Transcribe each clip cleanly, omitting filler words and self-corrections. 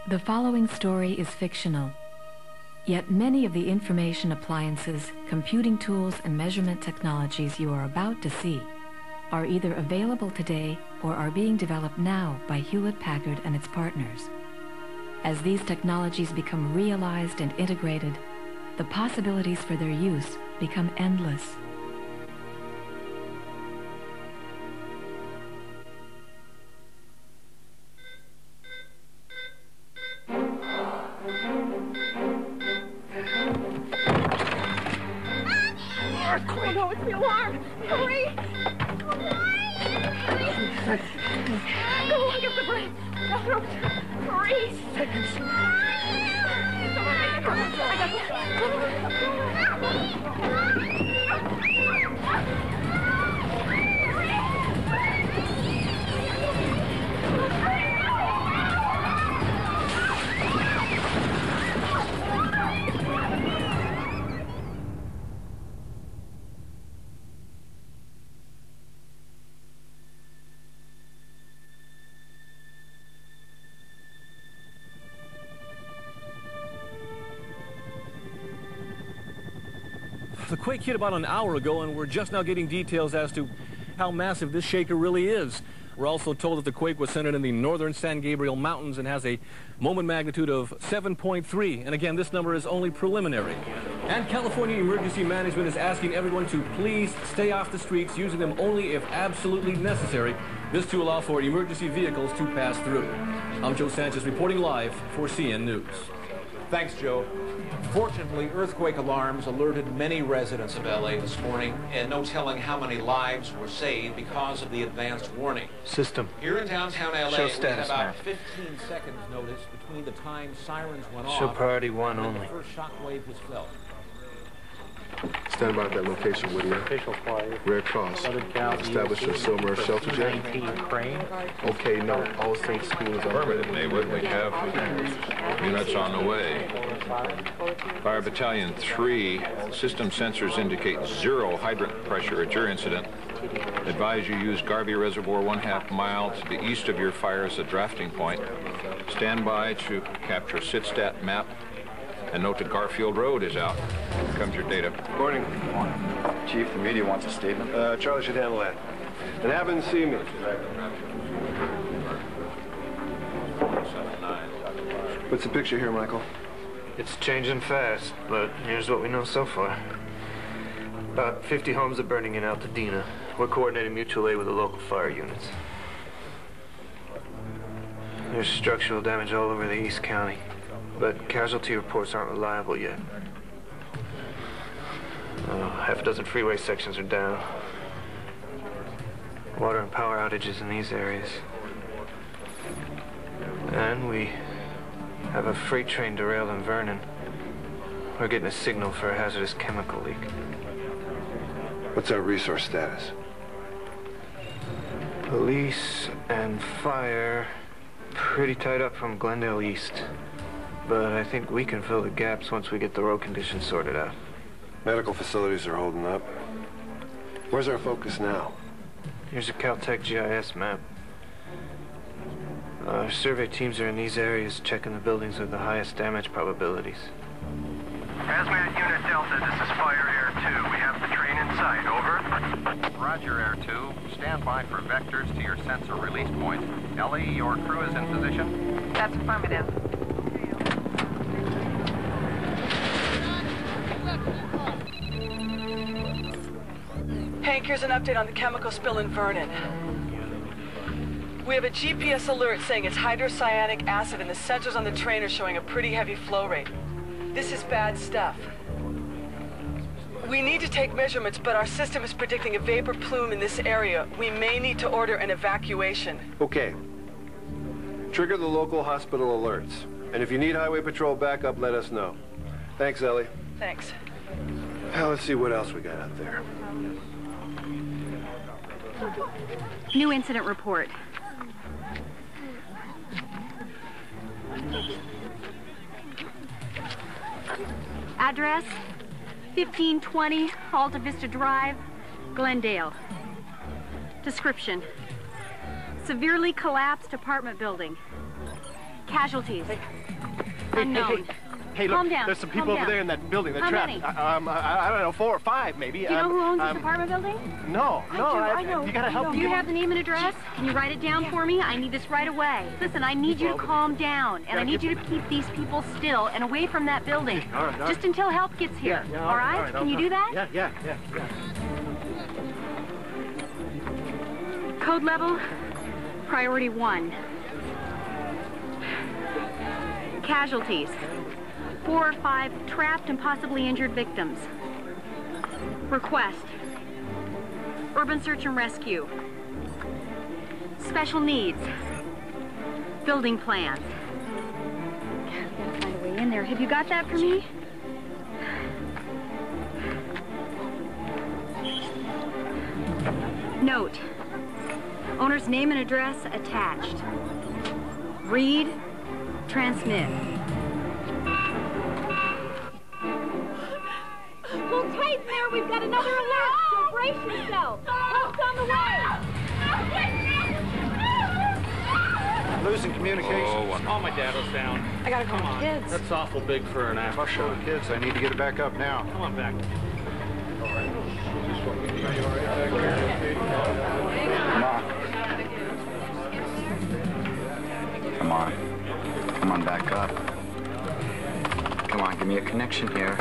The following story is fictional, yet many of the information appliances, computing tools, and measurement technologies you are about to see are either available today or are being developed now by Hewlett Packard and its partners. As these technologies become realized and integrated, the possibilities for their use become endless. Oh no, it's the alarm! Hurry! Go look at the brain! Bathroom! 3 seconds! The quake hit about an hour ago, and we're just now getting details as to how massive this shaker really is. We're also told that the quake was centered in the northern San Gabriel Mountains and has a moment magnitude of 7.3. And again, this number is only preliminary. And California Emergency Management is asking everyone to please stay off the streets, using them only if absolutely necessary. This to allow for emergency vehicles to pass through. I'm Joe Sanchez reporting live for CN News. Thanks, Joe. Fortunately, earthquake alarms alerted many residents of LA this morning, and no telling how many lives were saved because of the advanced warning. System. Here in downtown LA, Show we status had about map. 15 seconds notice between the time sirens went Show off priority 1 and only. the first shock wave was felt. Stand by at that location, Whittier. Official flight. Red Cross. Establish a Silmer shelter jet. 19 crane. Okay, no. All Saints School is Affirmative, Maywood. We have units on the way. Fire Battalion 3, system sensors indicate 0 hydrant pressure at your incident. Advise you use Garvey Reservoir 1/2 mile to the east of your fire as a drafting point. Stand by to capture SITSTAT map. And note that Garfield Road is out. Here comes your data. Morning. Chief, the media wants a statement. Charlie should handle that. And have him see me. What's the picture here, Michael? It's changing fast, but here's what we know so far. About 50 homes are burning in Altadena. We're coordinating mutual aid with the local fire units. There's structural damage all over the East County, but casualty reports aren't reliable yet. Half a dozen freeway sections are down. Water and power outages in these areas. And we have a freight train derailed in Vernon. We're getting a signal for a hazardous chemical leak. What's our resource status? Police and fire pretty tied up from Glendale East. But I think we can fill the gaps once we get the road conditions sorted out. Medical facilities are holding up. Where's our focus now? Here's a Caltech GIS map. Our survey teams are in these areas checking the buildings with the highest damage probabilities. Hazmat Unit Delta, this is Fire Air 2. We have the train in sight. Over. Roger, Air 2. Stand by for vectors to your sensor release points. Ellie, your crew is in position? That's affirmative. Hank, here's an update on the chemical spill in Vernon. We have a GPS alert saying it's hydrocyanic acid, and the sensors on the train are showing a pretty heavy flow rate. This is bad stuff. We need to take measurements, but our system is predicting a vapor plume in this area. We may need to order an evacuation. Okay. Trigger the local hospital alerts. And if you need highway patrol backup, let us know. Thanks, Ellie. Thanks. Now let's see what else we got out there. New incident report. Address, 1520 Alta Vista Drive, Glendale. Description, severely collapsed apartment building. Casualties. Hey, Unknown. Hey, look, Calm down. there's some people over there in that building. They're How trapped. many? I don't know, 4 or 5 maybe. Do you know who owns this apartment building? No, I know. You gotta help Do me. you have the name and address? Can you write it down for me? I need this right away. Listen, I need you to calm down, and I need you to keep these people still and away from that building. All right. Just until help gets here. Yeah, all right? Can you do that? Yeah. Code level, priority 1. Casualties. 4 or 5 trapped and possibly injured victims. Request. Urban search and rescue. Special needs. Building plans. Gotta find a way in there. Have you got that for me? Note. Owner's name and address attached. Read. Transmit. Hold tight there. We've got another alert. So brace yourself. Help's on the way. Losing communication. Oh, my dad was down. I gotta call the kids. That's awful big for an app. I'll show the kids. I need to get it back up now. Come on back. Come on. Come on back up. Come on, give me a connection here.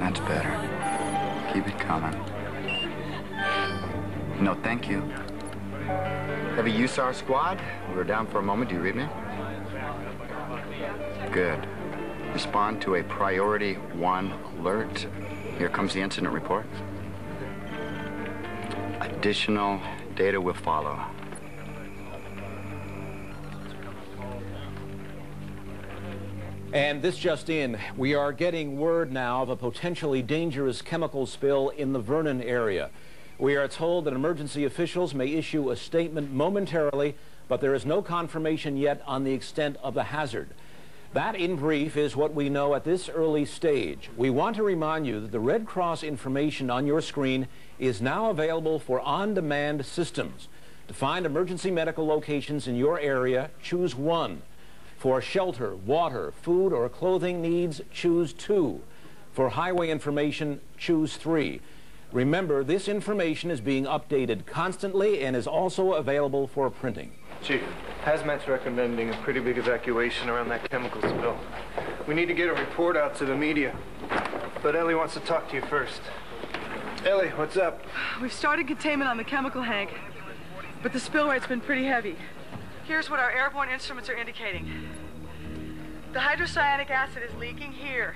That's better. Keep it coming. No, thank you. Have you used our squad? We were down for a moment. Do you read me? Good. Respond to a priority 1 alert. Here comes the incident report. Additional data will follow. And this just in, we are getting word now of a potentially dangerous chemical spill in the Vernon area. We are told that emergency officials may issue a statement momentarily, but there is no confirmation yet on the extent of the hazard. That, in brief, is what we know at this early stage. We want to remind you that the Red Cross information on your screen is now available for on-demand systems. To find emergency medical locations in your area, choose 1. For shelter, water, food, or clothing needs, choose 2. For highway information, choose 3. Remember, this information is being updated constantly and is also available for printing. Chief, Hazmat's recommending a pretty big evacuation around that chemical spill. We need to get a report out to the media. But Ellie wants to talk to you first. Ellie, what's up? We've started containment on the chemical, Hank, but the spill rate's been pretty heavy. Here's what our airborne instruments are indicating. The hydrocyanic acid is leaking here,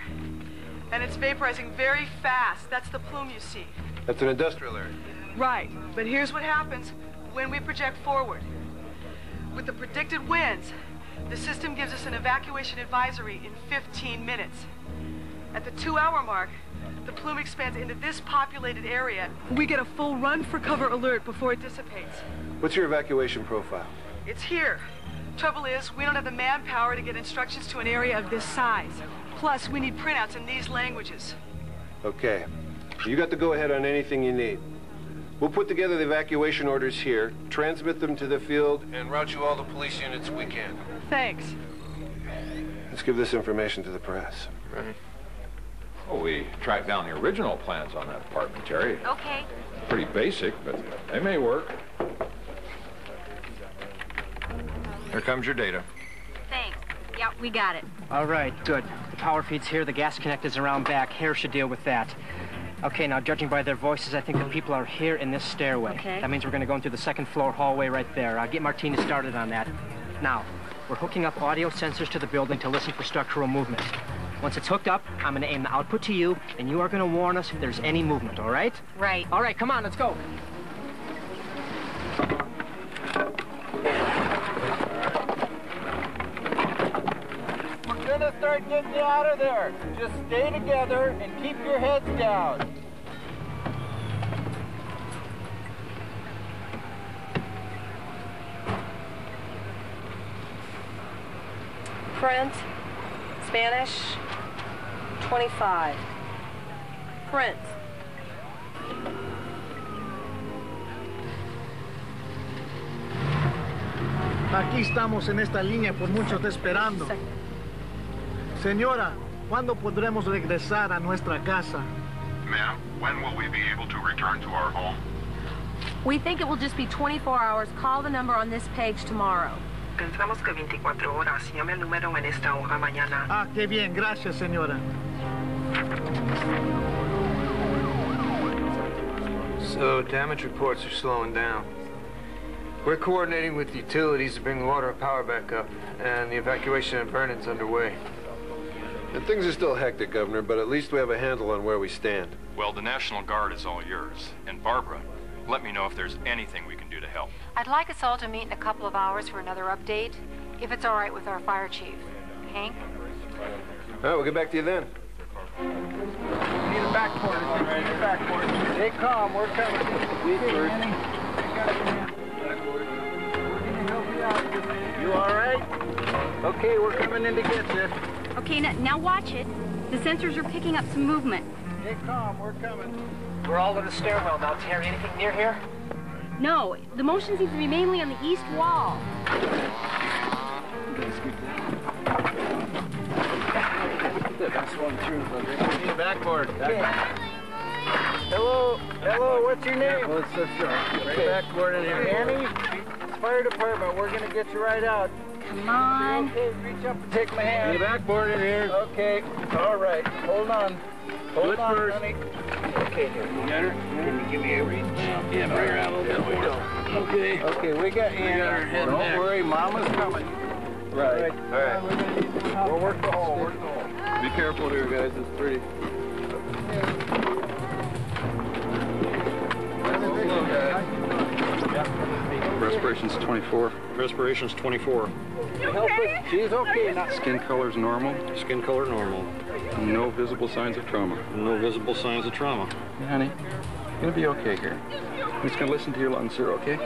and it's vaporizing very fast. That's the plume you see. That's an industrial area. Right, but here's what happens when we project forward. With the predicted winds, the system gives us an evacuation advisory in 15 minutes. At the 2-hour mark, the plume expands into this populated area. We get a full run for cover alert before it dissipates. What's your evacuation profile? It's here. Trouble is, we don't have the manpower to get instructions to an area of this size. Plus, we need printouts in these languages. Okay. You got the go-ahead on anything you need. We'll put together the evacuation orders here, transmit them to the field, and route you all the police units we can. Thanks. Let's give this information to the press. Right. Well, we tracked down the original plans on that apartment, Terry. Okay. Pretty basic, but they may work. Here comes your data. Thanks. Yeah, we got it. All right, good. The power feed's here, the gas connector's around back. Hare should deal with that. Okay, now judging by their voices, I think the people are here in this stairway. Okay. That means we're gonna go into the 2nd floor hallway right there. I'll get Martina started on that. Now, we're hooking up audio sensors to the building to listen for structural movement. Once it's hooked up, I'm gonna aim the output to you, and you are gonna warn us if there's any movement, all right? Right. All right, come on, let's go. We're gonna start getting you out of there. Just stay together and keep your heads down. Print. Spanish. 25. Print. Aquí estamos en esta línea por mucho esperando. Señora, ¿cuándo podremos regresar a nuestra casa? Ma'am, when will we be able to return to our home? We think it will just be 24 hours. Call the number on this page tomorrow. Pensamos que 24 horas. Llame el número en esta hoja mañana. Ah, qué bien. Gracias, señora. So, damage reports are slowing down. We're coordinating with utilities to bring the water and power back up, and the evacuation of Vernon's underway. And things are still hectic, Governor, but at least we have a handle on where we stand. Well, the National Guard is all yours. And Barbara, let me know if there's anything we can do to help. I'd like us all to meet in a couple of hours for another update, if it's all right with our fire chief. Hank? All right, we'll get back to you then. Need a backboard. Need a backboard. Stay calm. We're coming. You all right? Okay, we're coming in to get you. Okay, now watch it. The sensors are picking up some movement. Stay calm. We're coming. We're all in the stairwell now, Terry. Anything near here? No, the motion seems to be mainly on the east wall. That's one through. Need a backboard. Hello, what's your name? What's this? Okay. Backboard in here. Annie, it's fire department. We're gonna get you right out. Come on. Okay, reach up and take my hand. Need a backboard in here. Okay, all right. Hold on. Hold on, first. Honey. Okay, here. You got her? Give me a reach. Yeah, bring her out a little bit. Okay. Okay, we got Annie. Don't worry, Mama's coming. Right. All right. We'll work the hole. Work the hole. Be careful here, guys. It's pretty. Respiration's 24. Respiration's 24. Help us. She's okay. Skin color's normal. Skin color normal. No visible signs of trauma. No visible signs of trauma. Hey, honey, you're gonna be okay here. I'm just gonna listen to your lungs, sir, okay?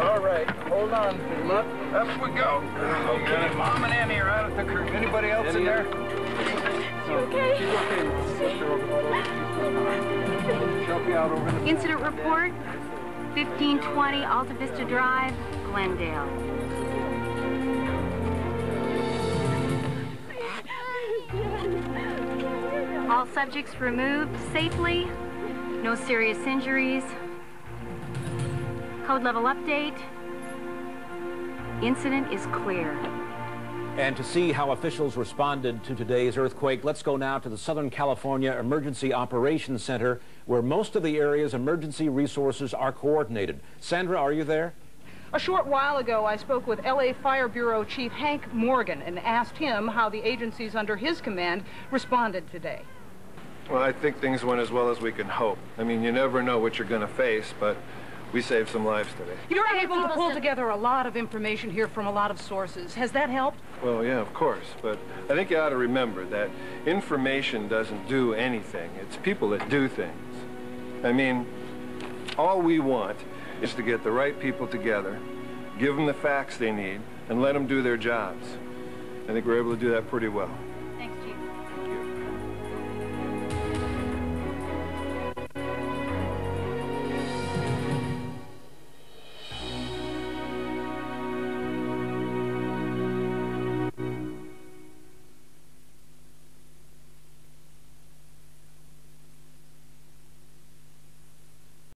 All right. Hold on. Up we go. Okay. Mom and Annie are out at the crew. Anybody else in there? Okay. She's okay. She'll be out over the... Incident report, 1520 Alta Vista Drive, Glendale. All subjects removed safely. No serious injuries. Code level update. Incident is clear. And to see how officials responded to today's earthquake, let's go now to the Southern California Emergency Operations Center, where most of the area's emergency resources are coordinated. Sandra, are you there? A short while ago, I spoke with L.A. Fire Bureau Chief Hank Morgan and asked him how the agencies under his command responded today. Well, I think things went as well as we can hope. I mean, you never know what you're going to face, but we saved some lives today. You're able to pull together a lot of information here from a lot of sources. Has that helped? Well, yeah, of course, but I think you ought to remember that information doesn't do anything. It's people that do things. I mean, all we want is to get the right people together, give them the facts they need, and let them do their jobs. I think we're able to do that pretty well.